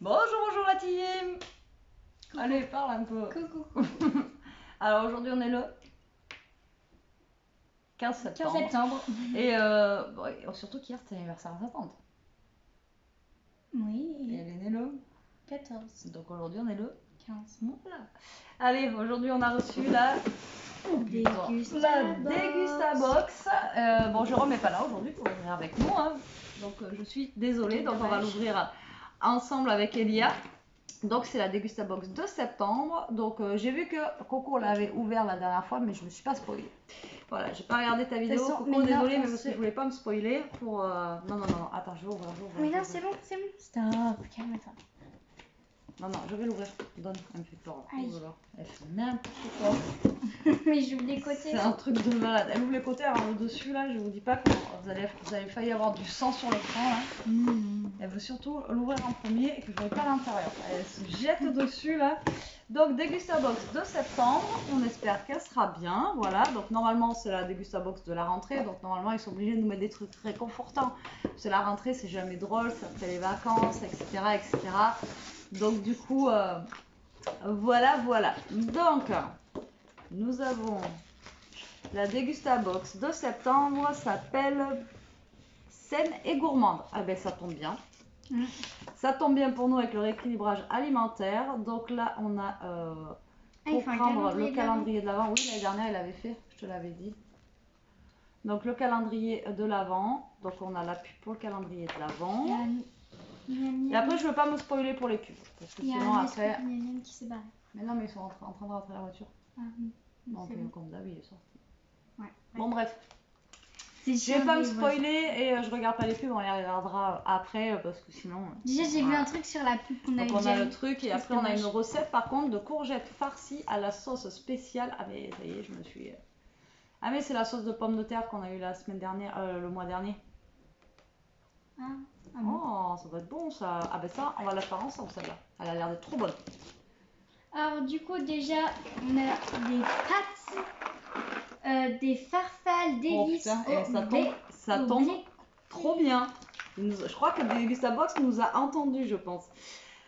Bonjour la team. Allez, parle un peu. Coucou. Alors aujourd'hui on est le 15 septembre. 15 septembre. Et surtout qu'hier c'était l'anniversaire de sa tante. Et Oui. elle est née le 14. Donc aujourd'hui on est le 15. Voilà. Allez, aujourd'hui on a reçu la Dégustabox. Bon, Jérôme n'est pas là aujourd'hui pour ouvrir avec nous. Hein. Donc je suis désolée. Donc on va l'ouvrir ensemble avec Elia. Donc c'est la Dégustabox de septembre. Donc j'ai vu que Coco l'avait ouvert la dernière fois, mais je me suis pas spoilée. Voilà, j'ai pas regardé ta vidéo. Coco, désolée, mais parce que je voulais pas me spoiler pour. Non, attends, je vais ouvrir. Mais non, c'est bon. Stop, calme-toi. Non, je vais l'ouvrir. Donne, elle me fait peur. Elle fait n'importe quoi. Mais j'ouvre les côtés. C'est un truc de malade. Elle ouvre les côtés, alors le dessus là, je vous dis pas que vous avez failli avoir du sang sur l'écran là. Elle veut surtout l'ouvrir en premier et que je ne voyais pas l'intérieur. Elle se jette dessus là. Donc Dégustabox de septembre, on espère qu'elle sera bien. Voilà, donc normalement c'est la Dégustabox de la rentrée, donc normalement ils sont obligés de nous mettre des trucs réconfortants. C'est la rentrée, c'est jamais drôle, c'est après les vacances, etc. etc. Donc du coup, voilà. Donc, nous avons la Dégustabox de septembre, s'appelle Saine et gourmande. Ah ben ça tombe bien. Ça tombe bien pour nous avec le rééquilibrage alimentaire. Donc là, on a pour prendre le calendrier de l'Avent. Oui, l'année dernière, il avait fait, je te l'avais dit. Donc le calendrier de l'Avent. Donc on a la pub pour le calendrier de l'Avent. Et après, je veux pas me spoiler pour les pubs. Parce que sinon, après. Qui s'est barré. Mais non, mais ils sont en train de rentrer la voiture. Donc, comme d'hab, il est sorti. Ouais. Bon, bref. Je vais pas me spoiler et je regarde pas les pubs, on les regardera après parce que sinon. Déjà, j'ai vu un truc sur la pub qu'on a eu. Donc, on a le truc et après, on a une recette par contre de courgettes farcies à la sauce spéciale. Ah, mais ça y est, je me suis. Ah, mais c'est la sauce de pommes de terre qu'on a eu la semaine dernière, le mois dernier. Oh, ça va être bon ça. Ah, ben ça, on va la faire ensemble celle-là. Elle a l'air d'être trop bonne. Alors, du coup, déjà, on a des pâtes, des farfales, délices. Ça tombe trop bien. Je crois que Dégustabox nous a entendus, je pense.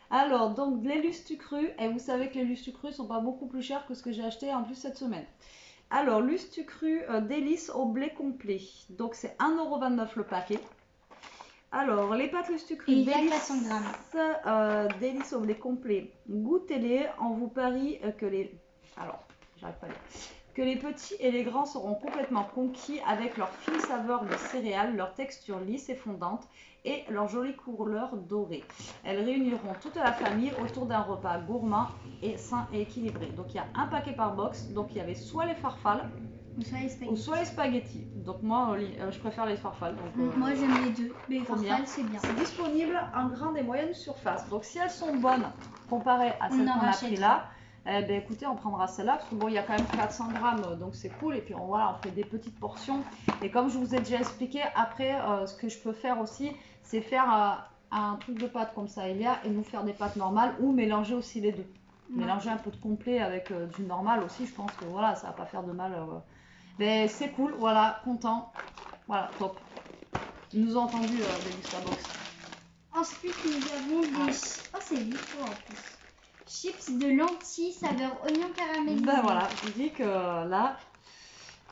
Alors, donc, les Lustucru. Et vous savez que les Lustucru sont pas beaucoup plus chers que ce que j'ai acheté en plus cette semaine. Alors, Lustucru délices au blé complet. Donc, c'est 1,29 € le paquet. Alors, les pâtes Lustucru délices au blé complet. Goûtez-les, on vous parie que les... Alors, j'arrive pas à lire. Que les petits et les grands seront complètement conquis avec leur fine saveur de céréales, leur texture lisse et fondante et leur jolie couleur dorée. Elles réuniront toute la famille autour d'un repas gourmand et sain et équilibré. Donc il y a un paquet par box, donc il y avait soit les farfales ou soit les spaghettis. Donc moi je préfère les farfales. Donc, moi j'aime les deux, mais les farfales c'est bien. C'est disponible en grande et moyenne surface. Donc si elles sont bonnes comparées à celles qu'on a pris là, ben écoutez, on prendra celle-là parce que bon, il y a quand même 400 grammes, donc c'est cool. Et puis on fait des petites portions. Et comme je vous ai déjà expliqué, après, ce que je peux faire aussi, c'est faire un truc de pâte comme ça, Elia, et nous faire des pâtes normales ou mélanger aussi les deux. Mélanger un peu de complet avec du normal aussi, je pense que voilà, ça va pas faire de mal. Mais c'est cool, voilà, content. Voilà, top. Ils nous ont entendu Dégustabox. Ensuite, nous avons des... Oh, c'est Vico en plus. Chips de lentilles saveur oignon caramélisé. Ben voilà, je vous dis que là...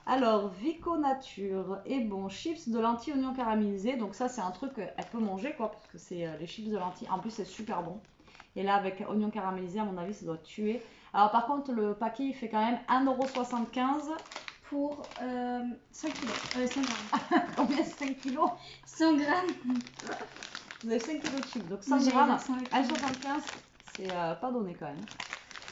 Alors, Vico Nature et bon, chips de lentilles oignon caramélisé. Donc ça, c'est un truc qu'elle peut manger, quoi, parce que c'est les chips de lentilles. En plus, c'est super bon. Et là, avec oignon caramélisé, à mon avis, ça doit tuer. Alors, par contre, le paquet, il fait quand même 1,75 € pour 5 kilos. 100 grammes. Combien 5 kilos 100 grammes. Vous avez 5 kilos de chips, donc 100 grammes, 1,75 €, c'est pas donné quand même.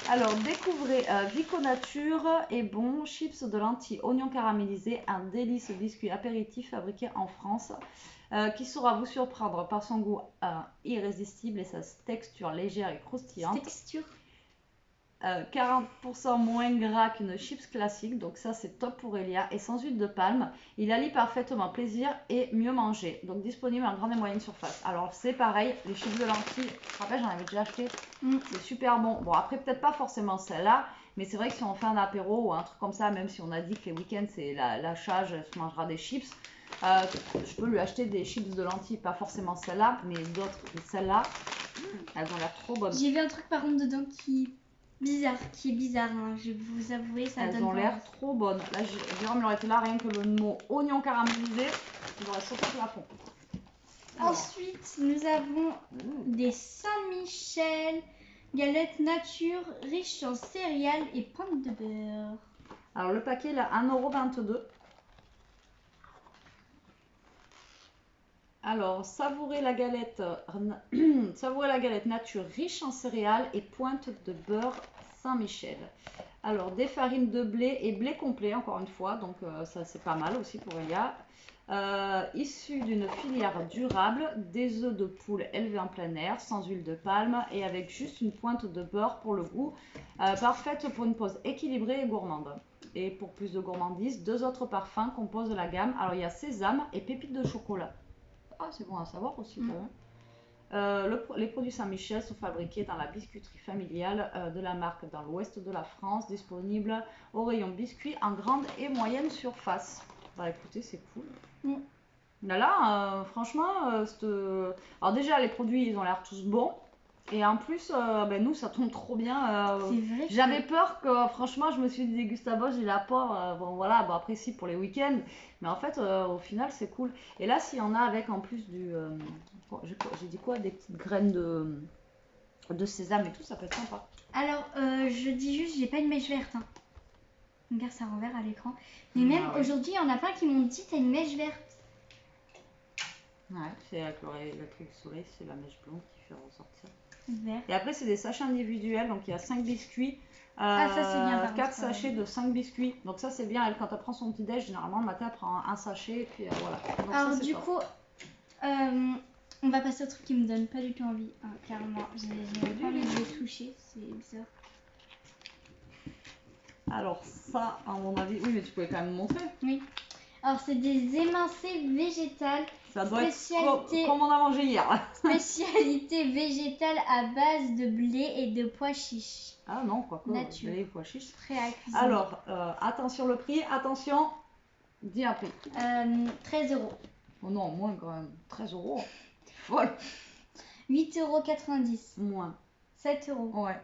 Alors, découvrez Vico Nature et bon, chips de lentilles oignon caramélisé, un délice biscuit apéritif fabriqué en France qui saura vous surprendre par son goût irrésistible et sa texture légère et croustillante. 40% moins gras qu'une chips classique, donc ça c'est top pour Elia, et sans huile de palme. Il allie parfaitement plaisir et mieux manger, donc disponible en grande et moyenne surface. Alors c'est pareil, les chips de lentilles, je te rappelle j'en avais déjà acheté, c'est super bon. Bon après peut-être pas forcément celle-là, mais c'est vrai que si on fait un apéro ou un truc comme ça, même si on a dit que les week-ends c'est la charge, elle se mangera des chips, je peux lui acheter des chips de lentilles, pas forcément celle-là, mais d'autres, celle-là. Elles ont l'air trop bonnes. J'ai vu un truc par contre dedans qui est bizarre. Hein. Je vais vous avouer, ça Elles donne ont pas l'air envie. trop bonnes. Là, Jérôme, il aurait été là, rien que le mot oignon caramélisé, il aurait sauté au plafond. Alors. Ensuite, nous avons des Saint-Michel, galettes nature, riches en céréales et pointe de beurre. Alors, le paquet, il a 1,22 €. Alors, savourer la galette nature riche en céréales et pointe de beurre Saint-Michel. Alors, des farines de blé et blé complet, encore une fois, donc ça c'est pas mal aussi pour Elia. Issu d'une filière durable, des œufs de poule élevés en plein air, sans huile de palme et avec juste une pointe de beurre pour le goût, parfaite pour une pause équilibrée et gourmande. Et pour plus de gourmandise, 2 autres parfums composent la gamme. Alors, il y a sésame et pépites de chocolat. Ah, c'est bon à savoir aussi quand même. Les produits Saint-Michel sont fabriqués dans la biscuiterie familiale de la marque dans l'ouest de la France, disponible au rayon biscuits en grande et moyenne surface. Bah écoutez, c'est cool. Là, franchement, alors déjà les produits ils ont l'air tous bons. Et en plus, nous ça tombe trop bien. C'est vrai. J'avais peur que, franchement, je me suis dit Gustavo, j'ai la peur. Bon voilà, bon après si pour les week-ends. Mais en fait, au final, c'est cool. Et là, s'il y en a avec en plus du, j'ai dit quoi, des petites graines de sésame et tout, ça peut être sympa. Alors, je dis juste, j'ai pas une mèche verte. Hein. Regarde, ça renverse à l'écran. Mais même aujourd'hui, il y en a plein qui m'ont dit, t'as une mèche verte. Ouais, c'est avec le truc du soleil, c'est la mèche blonde qui fait ressortir. Vert. Et après, c'est des sachets individuels, donc il y a 5 biscuits. Ça c'est bien. 4 sachets de 5 biscuits. Donc ça, c'est bien. Elle, quand elle prend son petit déj, généralement, le matin, elle prend un sachet, et puis voilà. Donc, alors ça, du coup, on va passer au truc qui me donne pas du tout envie. Hein, carrément, j'ai pas envie de les toucher, c'est bizarre. Alors ça, à mon avis, oui, mais tu pouvais quand même montrer. Oui. Alors c'est des émincés végétales. Ça doit être comme on a mangé hier. Spécialité végétale à base de blé et de pois chiches. Ah non, quoi que, nature. blé et pois chiches. Prêt à cuisiner. Alors, attention le prix, attention, dis un prix. 13 €. Oh non, moins quand même. 13 €. Folle. 8,90 €. Moins. 7 €. Ouais.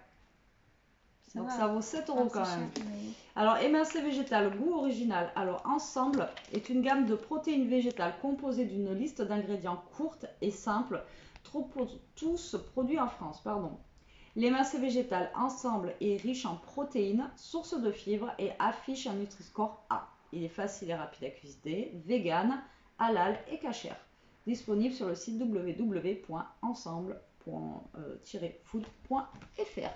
Donc ça vaut 7 € quand même. Cher, mais... Alors, émincé végétal, goût original. Alors, Ensemble est une gamme de protéines végétales composée d'une liste d'ingrédients courte et simple, tous produits en France. L'émincé végétal Ensemble est riche en protéines, source de fibres et affiche un Nutri-Score A. Il est facile et rapide à cuisiner, vegan, halal et cachère. Disponible sur le site www.ensemble-food.fr.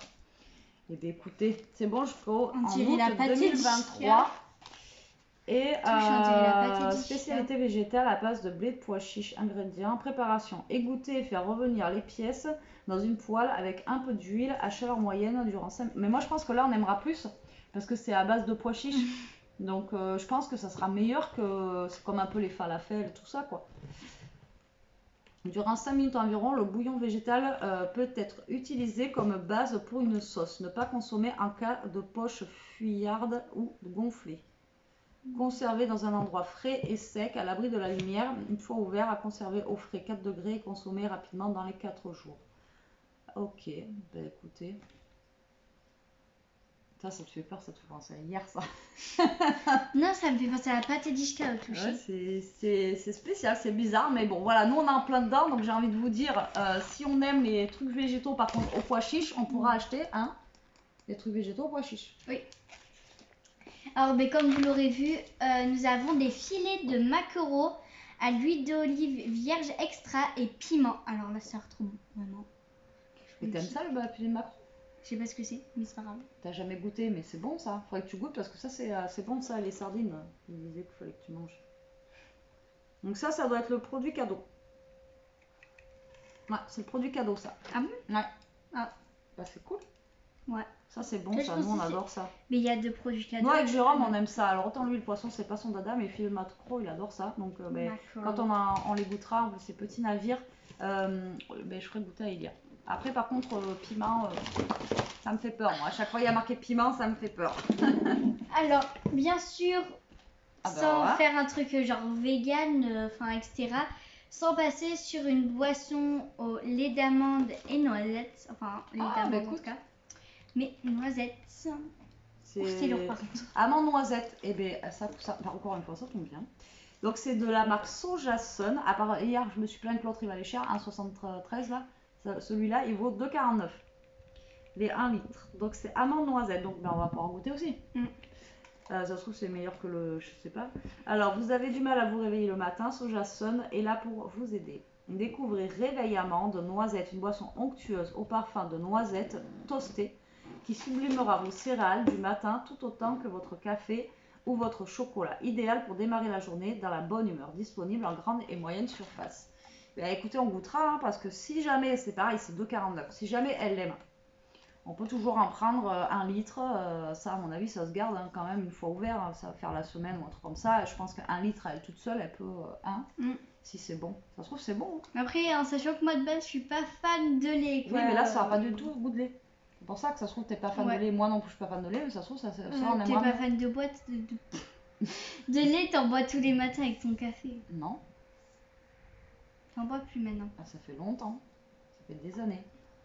Et bien écoutez, c'est bon jusqu'au août 2023. Et spécialité végétale à base de blé de pois chiches. Ingrédients, préparation, égoutter et faire revenir les pièces dans une poêle avec un peu d'huile à chaleur moyenne durant 5 minutes. Mais moi je pense que là on aimera plus parce que c'est à base de pois chiches. Donc je pense que ça sera meilleur que... C'est comme un peu les falafels, tout ça quoi. Durant 5 minutes environ, le bouillon végétal peut être utilisé comme base pour une sauce. Ne pas consommer en cas de poche fuyarde ou gonflée. Conserver dans un endroit frais et sec, à l'abri de la lumière. Une fois ouvert, à conserver au frais 4 degrés et consommer rapidement dans les 4 jours. Ok, ben écoutez. Ça te fait peur, ça te fait penser à hier ça. Non, ça me fait penser à la pâte Edishka au toucher. Ouais, c'est spécial, c'est bizarre, mais bon voilà, nous on est en plein dedans, donc j'ai envie de vous dire, si on aime les trucs végétaux par contre au pois chiches, on pourra acheter des trucs végétaux au pois chiches. Oui. Alors comme vous l'aurez vu, nous avons des filets de maquereaux à l'huile d'olive vierge extra et piment. Alors là ça retrouve vraiment. Et t'aimes ça le filet de maquereau? Je sais pas ce que c'est, mais c'est pas grave. T'as jamais goûté, mais c'est bon ça. Faudrait que tu goûtes parce que ça c'est bon ça, les sardines. Ils disaient qu'il fallait que tu manges. Donc ça doit être le produit cadeau. Ouais, c'est le produit cadeau ça. Ah bon? Ouais. Ah, bah c'est cool. Ouais. Ça c'est bon ça, nous on adore ça. Mais il y a deux produits cadeaux. Moi avec Jérôme on aime ça. Alors autant lui le poisson c'est pas son dada, mais filet de maquereau il adore ça. Donc quand on les goûtera, ces petits navires, je ferai goûter à Elia. Après par contre piment, ça me fait peur moi. À chaque fois il y a marqué piment, ça me fait peur. Alors bien sûr, sans faire un truc genre vegan, etc. sans passer sur une boisson au lait d'amande et noisettes. Enfin, lait Ah, d'amande bah en tout écoute. cas. Mais noisettes, c'est lourd par contre. Amande noisette. Et bien, ça, encore une fois, ça tombe bien. Donc, c'est de la marque Sojason. À part hier, je me suis plaint que l'autre, il valait cher. 1,73 là. Celui-là, il vaut 2,49. Les 1 litre. Donc, c'est amande noisette. Donc, ben, on va pouvoir en goûter aussi. Ça se trouve, c'est meilleur que le. Je sais pas. Alors, vous avez du mal à vous réveiller le matin. Sojason est là pour vous aider. Découvrez Réveil amande noisette, une boisson onctueuse au parfum de noisettes toastées qui sublimera vos céréales du matin tout autant que votre café ou votre chocolat. Idéal pour démarrer la journée dans la bonne humeur. Disponible en grande et moyenne surface. Ben, écoutez, on goûtera hein, parce que si jamais, c'est pareil, c'est 2,49. Si jamais elle l'aime, on peut toujours en prendre 1 litre. Ça, à mon avis, ça se garde hein, quand même une fois ouvert. Hein, ça va faire la semaine ou un truc comme ça. Et je pense qu'1 litre, elle toute seule, elle peut. Si c'est bon. Ça se trouve, c'est bon. Hein. Après, en sachant que moi de base, je suis pas fan de lait. Oui, mais là, ça va pas du tout goût de lait. C'est pour ça que ça se trouve, t'es pas fan de lait. Moi non plus, je suis pas fan de lait, mais ça se trouve, ça on T'es pas fan de boîte de lait, t'en bois tous les matins avec ton café. Non. T'en bois plus maintenant. Ah, ça fait longtemps. Ça fait des années.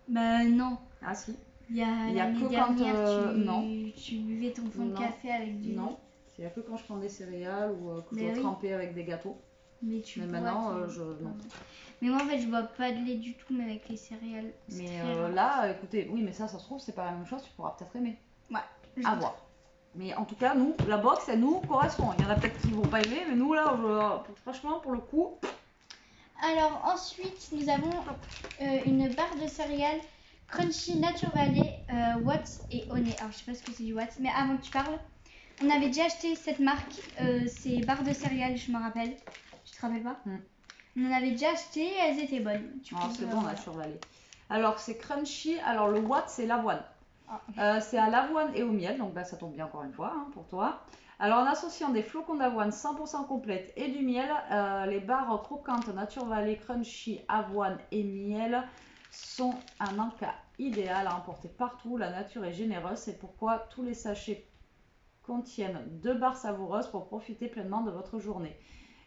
Bah non. Ah si. Il y a l'année que dernière, quand tu buvais ton fond de café avec du lait. Non. Il y a que quand je prends des céréales ou que je dois tremper avec des gâteaux. Mais maintenant, non. Mais moi, en fait, je bois pas de lait du tout, mais avec les céréales. Mais là, écoutez, oui, mais ça se trouve, c'est pas la même chose, tu pourras peut-être aimer. Ouais. À voir. Mais en tout cas, nous, la box, elle nous correspond. Il y en a peut-être qui vont pas aimer, mais nous, là, franchement, pour le coup. Alors, ensuite, nous avons une barre de céréales Crunchy Nature Valley, Watts et Honey. Alors, je sais pas ce que c'est du Watts, mais avant que tu parles, on avait déjà acheté cette marque, ces barres de céréales, je me rappelle. Tu te rappelles pas? On en avait déjà acheté, elles étaient bonnes. Alors, c'est bon, Nature Valley. Alors, c'est crunchy. Alors, le Watts, c'est l'avoine. C'est à l'avoine et au miel, donc bah, ça tombe bien encore une fois hein, pour toi. Alors, en associant des flocons d'avoine 100% complètes et du miel, les barres croquantes Nature Valley Crunchy, avoine et miel sont un encas idéal à emporter partout. La nature est généreuse, c'est pourquoi tous les sachets contiennent 2 barres savoureuses pour profiter pleinement de votre journée.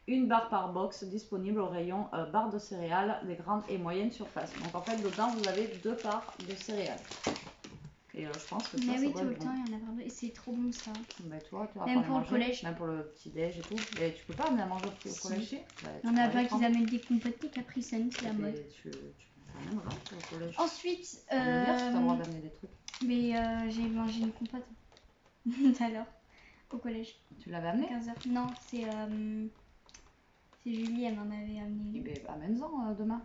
Une barre par box disponible au rayon barres de céréales des grandes et moyennes surfaces. Donc en fait dedans vous avez 2 barres de céréales. Et je pense que ça, mais oui, ça tout le temps il y en a vraiment et c'est trop bon ça. Mais toi, tu vas même pas pour manger, le collège. même pour le petit déj et tout. Et tu peux pas amener à manger au collège bah, il y en a plein qui amènent des compotes de Capri Sun, c'est la mode. Tu amèneras au collège. Ensuite, tu as le droit d'amener des trucs. Mais j'ai mangé une compote tout à l'heure au collège. Tu l'avais amené 15h. Non, c'est Julie, elle m'en avait amené. Eh ben, amène-en demain.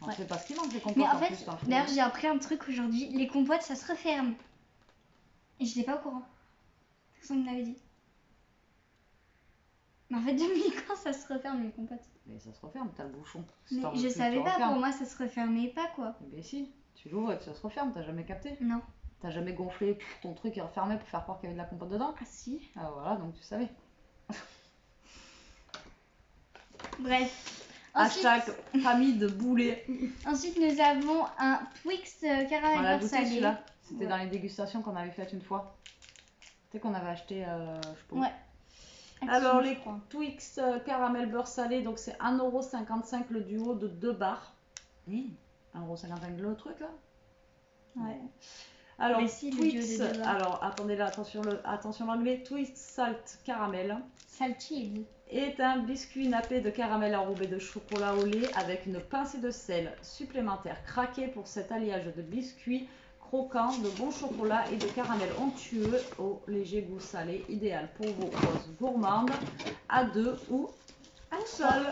On sait pas ce qu'il manque les compotes. Mais en fait, d'ailleurs, j'ai appris un truc aujourd'hui. Les compotes, ça se referme. Et je n'étais pas au courant. Personne ne m'avait dit. Mais en fait, depuis quand ça se referme les compotes? Mais ça se referme, t'as le bouchon. Mais je savais pas, pour moi ça se refermait pas quoi. Eh ben si, tu l'ouvres et ça se referme, t'as jamais capté? Non. T'as jamais gonflé ton truc et refermé pour faire croire qu'il y avait de la compote dedans? Ah si. Ah voilà, donc tu savais. Bref. Hashtag famille de boulets. Ensuite, nous avons un Twix caramel beurre salé. C'était dans les dégustations qu'on avait faites une fois. Tu sais qu'on avait acheté, je sais pas. Ouais. Alors, les Twix caramel beurre salé, donc c'est 1,55€ le duo de 2 barres. 1,55€ le truc là? Ouais. Alors, Twix, alors attendez là, attention l'anglais. Twix Salt Caramel. Saltine. Est un biscuit nappé de caramel enrobé de chocolat au lait avec une pincée de sel supplémentaire craqué pour cet alliage de biscuits croquants, de bon chocolat et de caramel onctueux au léger goût salé, idéal pour vos pauses gourmandes à 2 ou à seul.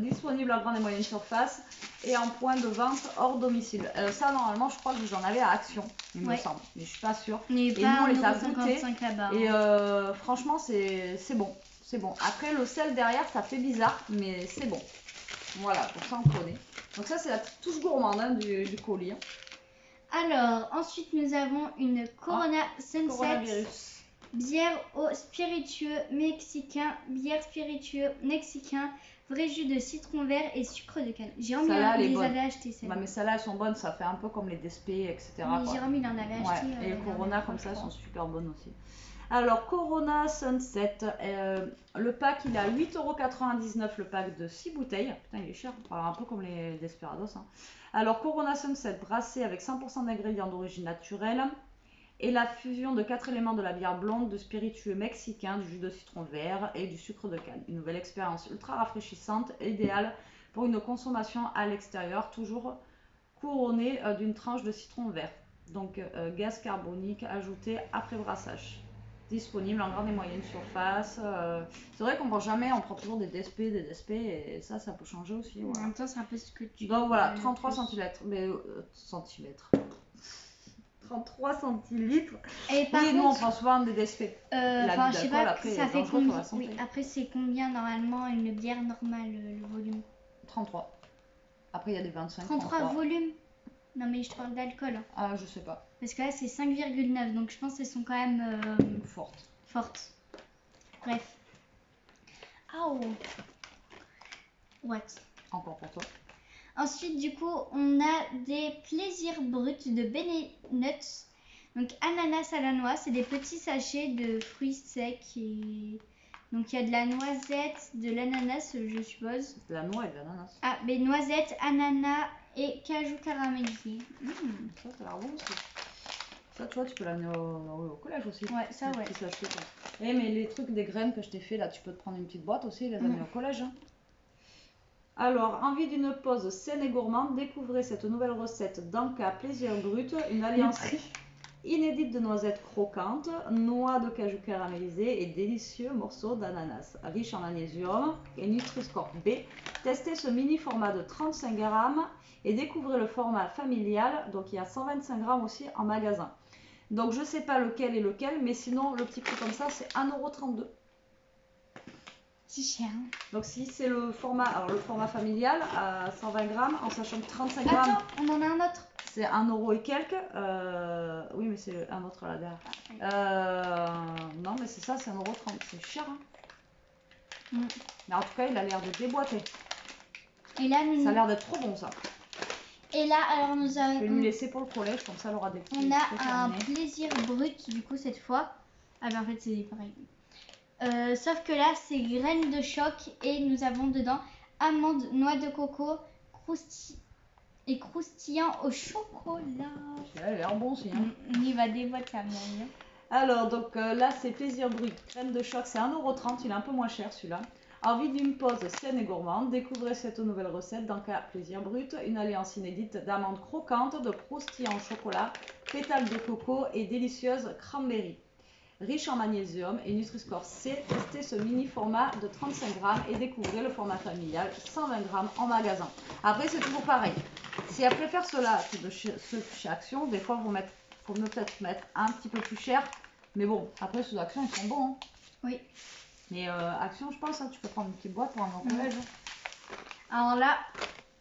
Disponible en grande et moyenne surface et en point de vente hors domicile. Ça normalement je crois que j'en avais à Action, il me semble, mais je suis pas sûre. Mais et pas nous on les a goûtés là-bas. Et franchement c'est bon. C'est bon. Après, le sel derrière, ça fait bizarre, mais c'est bon. Voilà, pour ça, on connaît. Donc ça, c'est la petite touche gourmande hein, du colis. Hein. Alors, ensuite, nous avons une Corona Sunset. Bière au spiritueux mexicain. Bière spiritueux mexicain. Vrai jus de citron vert et sucre de canne. Jérôme, il les avait achetés, celles-là. Mais celles-là, elles sont bonnes. Ça fait un peu comme les DSP, etc. Mais Jérôme, il en avait acheté. Et les Corona, comme ça, sont super bonnes aussi. Alors, Corona Sunset, le pack il est à 8,99 € le pack de 6 bouteilles. Putain, il est cher, enfin, un peu comme les Desperados. Hein. Alors, Corona Sunset brassé avec 100% d'ingrédients d'origine naturelle et la fusion de 4 éléments de la bière blonde, de spiritueux mexicain, du jus de citron vert et du sucre de canne. Une nouvelle expérience ultra rafraîchissante, idéale pour une consommation à l'extérieur, toujours couronnée d'une tranche de citron vert. Donc, gaz carbonique ajouté après brassage. Disponible en grande et moyenne surface. C'est vrai qu'on prend jamais, on prend toujours des DSP, et ça peut changer aussi. En Voilà. même temps, c'est un peu ce que tu. Donc voilà, 33 centilitres. Mais centimètres. 33 centilitres. Et par Oui, nous on contre, prend souvent des DSP. enfin, je sais pas, après, ça fait dangereux pour combien. la santé. Oui, après, c'est combien normalement une bière normale, le volume? 33. Après, il y a des 25. 33 volumes? Non, mais je te parle d'alcool. Hein. Ah, je sais pas. Parce que là, c'est 5,9, donc je pense qu'elles sont quand même fortes. Bref. Oh. What? Encore pour toi. Ensuite, du coup, on a des plaisirs bruts de Bene Nuts. Donc, ananas à la noix, c'est des petits sachets de fruits secs. Et... donc, il y a de la noisette, de l'ananas, je suppose. De la noix et de l'ananas. Ah, mais noisette, ananas et cajou caramélisé. Ça a l'air bon aussi. Ça, tu vois, tu peux l'amener au collège aussi. Ouais, ça, ouais. Mais les trucs des graines que je t'ai fait là, tu peux te prendre une petite boîte aussi et les amener au collège. Hein. Alors, envie d'une pause saine et gourmande, découvrez cette nouvelle recette d'Anka Plaisir Brut, une alliance inédite de noisettes croquantes, noix de cajou caramélisé et délicieux morceaux d'ananas, riche en magnésium et Nutri-Score B. Testez ce mini format de 35 grammes et découvrez le format familial, donc il y a 125 grammes aussi en magasin. Donc je sais pas lequel est lequel, mais sinon le petit prix comme ça c'est 1,32 €. C'est cher. Hein. Donc si c'est le format familial à 120 grammes, en sachant que 35 grammes... Attends, on en a un autre. C'est 1 € et quelques. Oui, mais c'est un autre là derrière. Non, mais c'est ça, c'est 1,30 €. C'est cher. Hein. Mais en tout cas, il a l'air de déboîter. Et là, ça a l'air d'être trop bon ça. Et là, alors nous avons... Je vais lui laisser pour le collège, comme ça elle aura des petits. On a un plaisir brut du coup cette fois. Ah ben en fait c'est pareil. Sauf que là c'est graines de choc et nous avons dedans amandes, noix de coco, croustillant au chocolat. Ça a l'air bon aussi. Hein. Il va déboîter à mon. Alors donc là c'est plaisir brut, graines de choc, c'est 1,30 €, il est un peu moins cher celui-là. Envie d'une pause saine et gourmande, découvrez cette nouvelle recette d'Anka Plaisir Brut, une alliance inédite d'amandes croquantes, de croustillant au chocolat, pétales de coco et délicieuse cranberry. Riche en magnésium et Nutri-Score C, testez ce mini format de 35 grammes et découvrez le format familial 120 grammes en magasin. Après c'est toujours pareil. Si elle préfère ceux-là que ceux chez Action, des fois faut mieux peut-être mettre un petit peu plus cher. Mais bon, après ceux d'Action ils sont bons. Hein. Oui. Mais Action je pense, hein, tu peux prendre une petite boîte pour un collège. Alors là...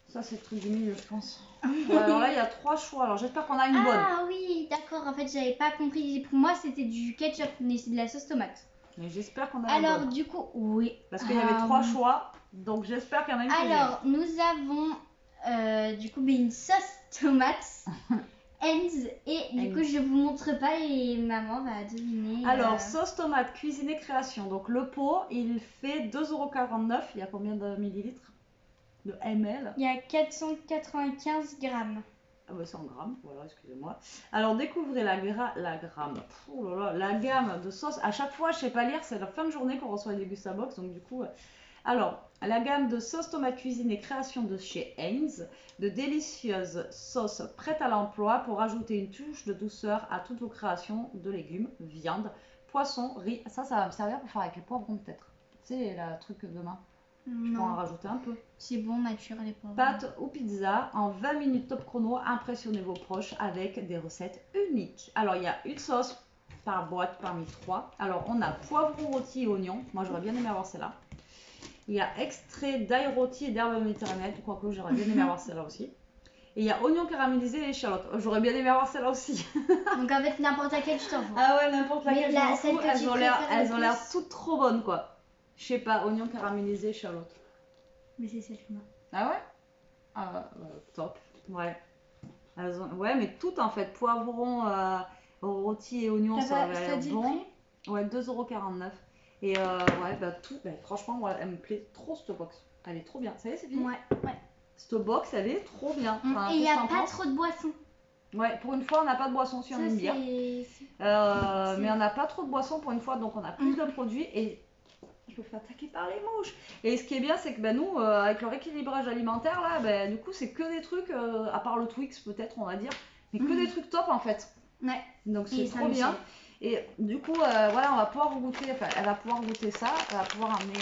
Ça c'est le truc du milieu je pense. Ouais, alors là il y a 3 choix, alors j'espère qu'on a une bonne. Ah oui, d'accord, en fait j'avais pas compris. Pour moi c'était du ketchup, mais c'est de la sauce tomate. Mais j'espère qu'on a une bonne. Alors du coup, oui. Parce qu'il y avait 3 choix, donc j'espère qu'il y en a une. Alors nous avons du coup une sauce tomate. Heinz et du coup je vous montre pas et maman va deviner. Alors sauce tomate cuisinée création, donc le pot il fait 2,49 €, il y a combien de millilitres? De ml? Il y a 495 grammes. Ah bah 100 grammes, voilà, excusez-moi. Alors découvrez la gamme de sauces. À chaque fois, je sais pas lire, c'est la fin de journée qu'on reçoit les Degustabox, donc du coup... Alors, la gamme de sauce tomate cuisinée création de chez Heinz, de délicieuses sauces prêtes à l'emploi pour ajouter une touche de douceur à toutes vos créations de légumes, viande, poisson, riz. Ça va me servir pour faire avec les poivrons peut-être. C'est le truc de demain. Je peux en rajouter un peu. C'est bon, nature, les poivrons. Pâtes ou pizza, en 20 minutes top chrono, impressionnez vos proches avec des recettes uniques. Alors, il y a une sauce par boîte parmi 3. Alors, on a poivron rôti et oignon. Moi, j'aurais bien aimé avoir celle-là. Il y a extrait d'ail rôti et d'herbes méditerranéennes. Quoique, j'aurais bien aimé avoir celle-là aussi. Et il y a oignon caramélisé et échalote. J'aurais bien aimé avoir celle-là aussi. Donc, en fait, n'importe laquelle, tu t'en fous. Ah ouais, n'importe laquelle, je m'en fous. Elles ont l'air toutes trop bonnes, quoi. Je sais pas, oignon caramélisé, échalote. Mais c'est celle-là. Ah ouais? Ah, top. Ouais. Ouais, mais toutes en fait. Poivron, rôti et oignon, ça va être bon. Ouais, 2,49 €. Et ouais, bah tout, bah, franchement, moi, elle me plaît trop cette box. Elle est trop bien. Ça y est, c'est fini. Ouais. Cette box, elle est trop bien. Enfin, Et il n'y qu'est-ce a que t'en pas penses? trop de boissons. Ouais, pour une fois, on n'a pas de boisson si on Ça, aime bien. Mais on n'a pas trop de boissons pour une fois, donc on a plus de produits. Et je me fais attaquer par les mouches. Et ce qui est bien, c'est que bah, nous, avec le rééquilibrage alimentaire, là, bah, du coup, c'est que des trucs, à part le Twix, peut-être, on va dire, mais que des trucs top en fait. Ouais. Donc c'est Et trop bien. Et du coup, voilà, on va pouvoir goûter, enfin, elle va pouvoir goûter ça, elle va pouvoir amener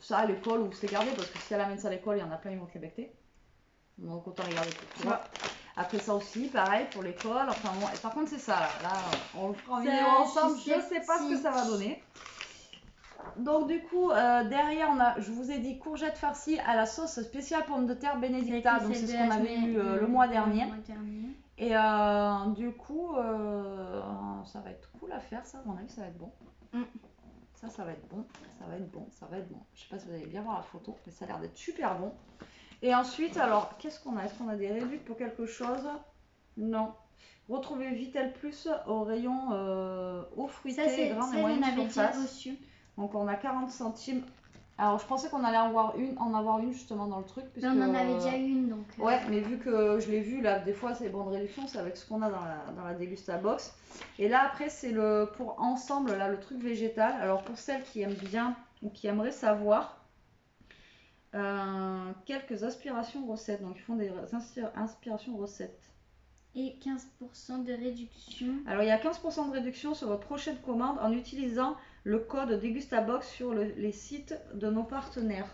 ça à l'école ou se les garder, parce que si elle amène ça à l'école, il y en a plein, ils vont te les becter. Donc autant les garder pour toi. Après ça aussi, pareil pour l'école. Enfin bon, et par contre c'est ça là, on le fera en vidéo ensemble. Je sais pas ce que ça va donner. Donc du coup, derrière on a, je vous ai dit, courgettes farcies à la sauce spéciale pomme de terre Benedicta. Donc c'est ce qu'on avait eu le mois dernier. Et du coup, ça va être cool à faire ça. À mon avis, ça va être bon. Ça va être bon. Ça va être bon. Ça va être bon. Je sais pas si vous allez bien voir la photo, mais ça a l'air d'être super bon. Et ensuite, alors, qu'est-ce qu'on a? Est-ce qu'on a des réducs pour quelque chose? Non. Retrouvez Vitel Plus au rayon eau fruitée, grande et moyenne surface. Donc on a 40 centimes. Alors je pensais qu'on allait en avoir une justement dans le truc. Puisque, on en avait déjà une donc. Ouais, mais vu que je l'ai vu là, des fois c'est bon de réduction, c'est avec ce qu'on a dans la Dégusta Box. Et là après c'est le pour ensemble là le truc végétal. Alors pour celles qui aiment bien ou qui aimeraient savoir. Quelques aspirations recettes, donc ils font des inspirations recettes. Et 15% de réduction. Alors il y a 15% de réduction sur votre prochaine commande en utilisant le code Degustabox sur les sites de nos partenaires.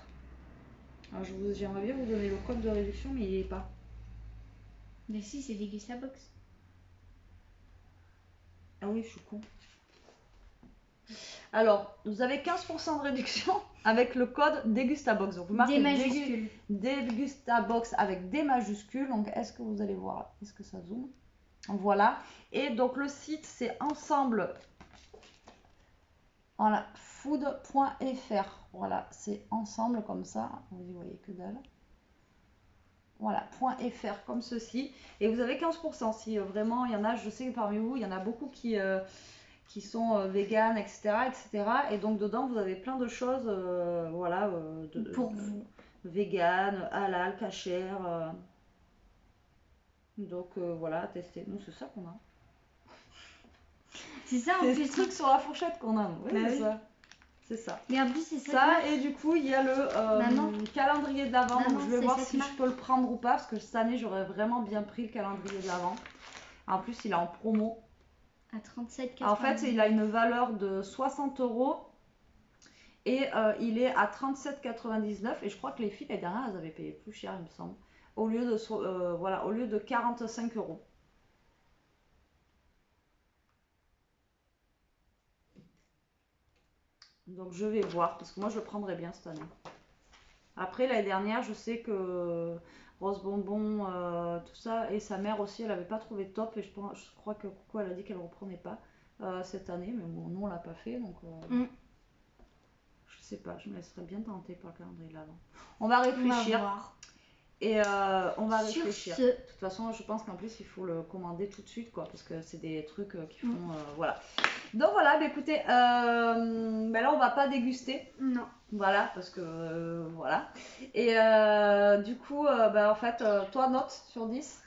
Alors j'aimerais bien vous donner le code de réduction, mais il n'y est pas. Mais si, c'est Degustabox. Ah oui, je suis con. Alors, vous avez 15% de réduction avec le code Degustabox. Donc, vous marquez Degustabox avec des majuscules. Donc, est-ce que vous allez voir? Est-ce que ça zoome? Voilà. Et donc, le site, c'est ensemble. Voilà, food.fr. Voilà, c'est ensemble comme ça. Vous y voyez que dalle. Voilà, .fr comme ceci. Et vous avez 15%. Si vraiment, il y en a, je sais que parmi vous, il y en a beaucoup qui sont véganes, etc., etc. Et donc dedans, vous avez plein de choses, voilà, pour vous. Vegan, halal, cachère. Donc voilà, à tester. Nous, c'est ça qu'on a. C'est ça en plus. C'est ce truc sur la fourchette qu'on a. Oui, c'est ça. C'est ça. Mais en plus, c'est ça. Et du coup, il y a le calendrier de l'Avent. Donc je vais voir si je peux le prendre ou pas. Parce que cette année, j'aurais vraiment bien pris le calendrier de l'Avent. En plus, il est en promo. À 37,99. En fait, il a une valeur de 60 €. Et il est à 37,99 €. Et je crois que les filles, les dernières, elles avaient payé plus cher, il me semble. Au lieu de 45 €. Donc je vais voir, parce que moi je le prendrais bien cette année. Après, l'année dernière, je sais que Rose Bonbon, tout ça, et sa mère aussi, elle n'avait pas trouvé top. Et je crois que Coco, elle a dit qu'elle ne reprenait pas cette année. Mais bon, nous, on l'a pas fait. Donc je sais pas, je me laisserais bien tenter par le calendrier de l'Avent. On va réfléchir. On va voir. Et on va réfléchir. Ce... De toute façon, je pense qu'en plus, il faut le commander tout de suite, quoi, parce que c'est des trucs qui font... voilà. Donc voilà, bah, écoutez, là, on va pas déguster. Non. Voilà, parce que... voilà. Et du coup, en fait, toi, note sur 10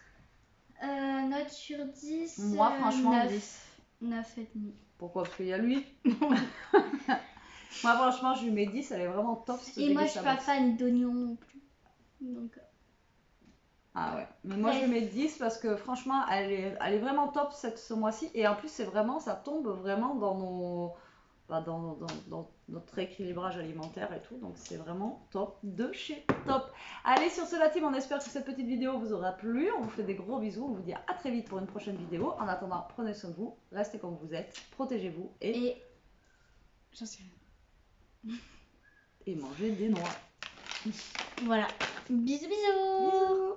Note sur 10. Moi, franchement, 9. 10. 9,5. Pourquoi? Parce qu'il y a lui. Moi, franchement, je lui mets 10, elle est vraiment top. Et moi, je suis pas fan d'oignons non plus. Donc... Ah ouais, mais moi je lui mets 10 parce que franchement elle est vraiment top ce mois-ci. Et en plus c'est vraiment, ça tombe vraiment dans notre équilibrage alimentaire et tout. Donc c'est vraiment top de chez top. Allez, sur ce la team, on espère que cette petite vidéo vous aura plu. On vous fait des gros bisous, on vous dit à très vite pour une prochaine vidéo. En attendant, prenez soin de vous, restez comme vous êtes, protégez-vous et... j'en sais rien. Et mangez des noix. Voilà. Bisous bisous. Bisous.